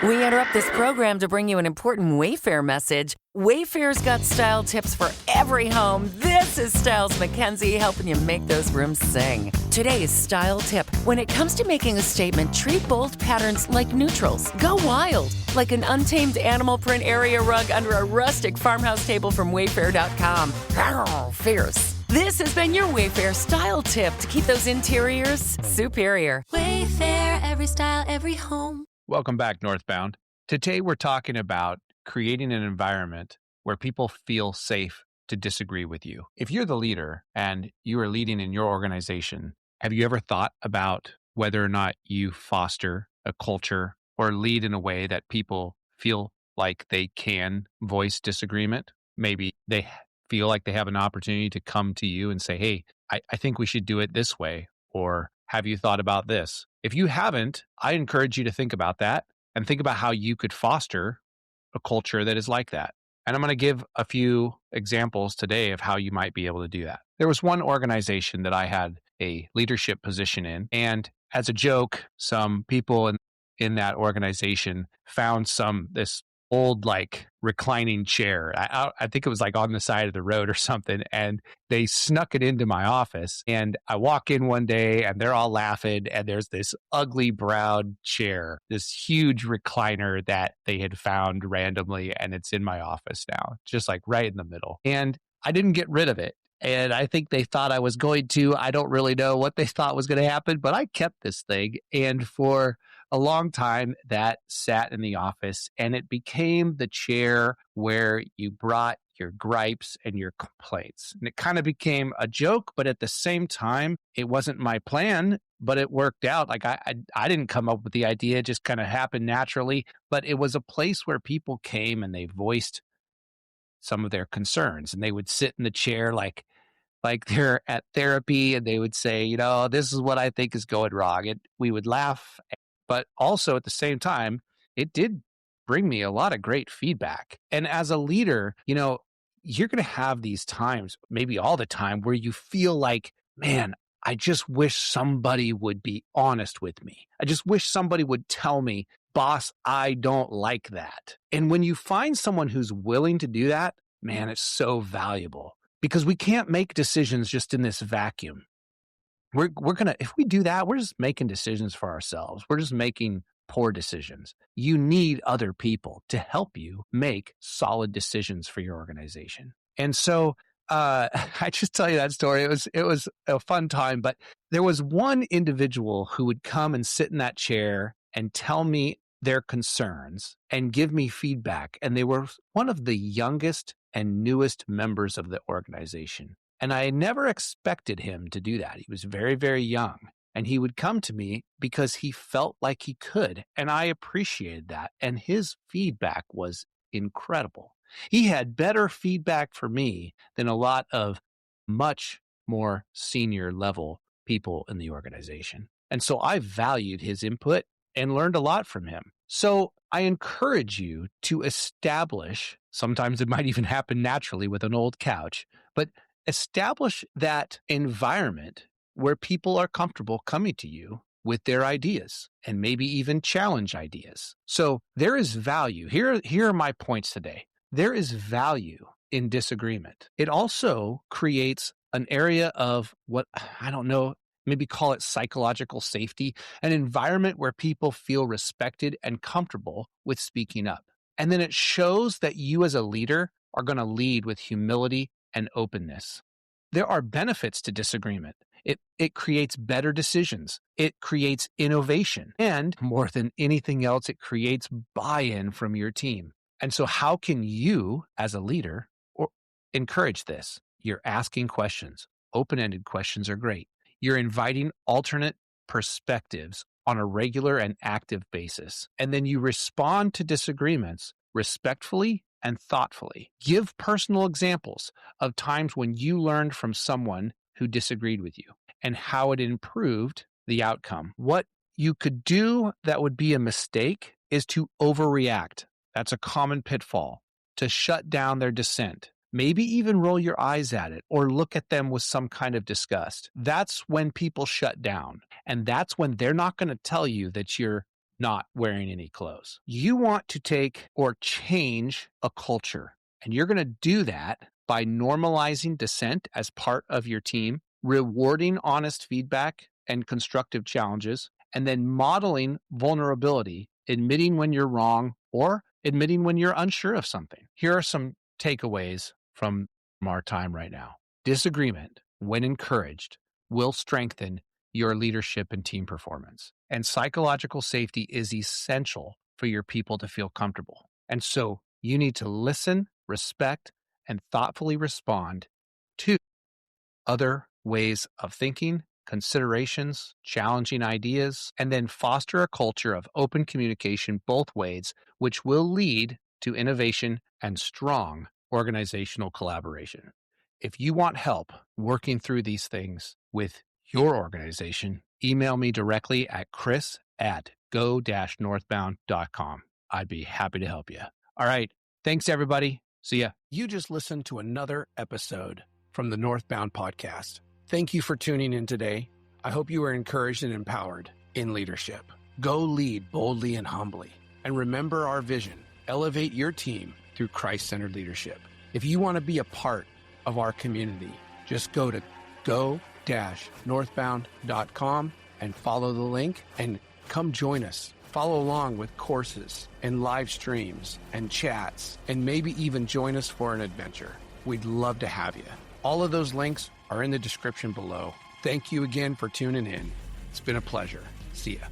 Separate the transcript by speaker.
Speaker 1: We interrupt this program to bring you an important Wayfair message. Wayfair's got style tips for every home. This is Styles McKenzie helping you make those rooms sing. Today's style tip. When it comes to making a statement, treat bold patterns like neutrals. Go wild, like an untamed animal print area rug under a rustic farmhouse table from Wayfair.com. Arr, fierce. This has been your Wayfair style tip to keep those interiors superior.
Speaker 2: Wayfair, every style, every home.
Speaker 3: Welcome back, Northbound. Today we're talking about creating an environment where people feel safe to disagree with you. If you're the leader and you are leading in your organization, have you ever thought about whether or not you foster a culture or lead in a way that people feel like they can voice disagreement? Maybe they feel like they have an opportunity to come to you and say, hey, I think we should do it this way, or have you thought about this? If you haven't, I encourage you to think about that and think about how you could foster a culture that is like that. And I'm going to give a few examples today of how you might be able to do that. There was one organization that I had a leadership position in, and as a joke, some people in that organization found this old reclining chair. I think it was on the side of the road or something, and they snuck it into my office. And I walk in one day and they're all laughing, and there's this ugly brown chair, this huge recliner that they had found randomly, and it's in my office now, just right in the middle. And I didn't get rid of it. And I think they thought I was going to. I don't really know what they thought was going to happen, but I kept this thing. And for a long time, that sat in the office, and it became the chair where you brought your gripes and your complaints. And it kind of became a joke, but at the same time, it wasn't my plan, but it worked out. I didn't come up with the idea, it just kind of happened naturally. But it was a place where people came and they voiced some of their concerns, and they would sit in the chair like they're at therapy, and they would say, this is what I think is going wrong. And we would laugh. But also at the same time, it did bring me a lot of great feedback. And as a leader, you're going to have these times, maybe all the time, where you feel like, man, I just wish somebody would be honest with me. I just wish somebody would tell me, boss, I don't like that. And when you find someone who's willing to do that, man, it's so valuable, because we can't make decisions just in this vacuum. We're going to, if we do that, we're just making decisions for ourselves. We're just making poor decisions. You need other people to help you make solid decisions for your organization. And so I just tell you that story. It was a fun time, but there was one individual who would come and sit in that chair and tell me their concerns and give me feedback. And they were one of the youngest and newest members of the organization. And I never expected him to do that. He was very, very young. And he would come to me because he felt like he could. And I appreciated that. And his feedback was incredible. He had better feedback for me than a lot of much more senior level people in the organization. And so I valued his input and learned a lot from him. So I encourage you to establish, sometimes it might even happen naturally with an old couch, but establish that environment where people are comfortable coming to you with their ideas and maybe even challenge ideas. So there is value. Here are my points today. There is value in disagreement. It also creates an area of what, I don't know, maybe call it psychological safety, an environment where people feel respected and comfortable with speaking up. And then it shows that you as a leader are going to lead with humility and openness. There are benefits to disagreement. It creates better decisions. It creates innovation. And more than anything else, it creates buy-in from your team. And so how can you, as a leader, encourage this? You're asking questions. Open-ended questions are great. You're inviting alternate perspectives on a regular and active basis. And then you respond to disagreements respectfully and thoughtfully. Give personal examples of times when you learned from someone who disagreed with you and how it improved the outcome. What you could do that would be a mistake is to overreact. That's a common pitfall, to shut down their dissent. Maybe even roll your eyes at it or look at them with some kind of disgust. That's when people shut down. And that's when they're not going to tell you that you're not wearing any clothes. You want to take or change a culture, and you're going to do that by normalizing dissent as part of your team, rewarding honest feedback and constructive challenges, and then modeling vulnerability, admitting when you're wrong or admitting when you're unsure of something. Here are some takeaways from our time right now. Disagreement, when encouraged, will strengthen your leadership and team performance. And psychological safety is essential for your people to feel comfortable. And so you need to listen, respect, and thoughtfully respond to other ways of thinking, considerations, challenging ideas, and then foster a culture of open communication both ways, which will lead to innovation and strong organizational collaboration. If you want help working through these things with your organization, email me directly at chris@go-northbound.com. I'd be happy to help you. All right. Thanks, everybody. See ya. You just listened to another episode from the Northbound podcast. Thank you for tuning in today. I hope you were encouraged and empowered in leadership. Go lead boldly and humbly. And remember our vision. Elevate your team through Christ-centered leadership. If you want to be a part of our community, just go to go-northbound.com and follow the link and come join us. Follow along with courses and live streams and chats, and maybe even join us for an adventure. We'd love to have you. All of those links are in the description below. Thank you again for tuning in. It's been a pleasure. See ya.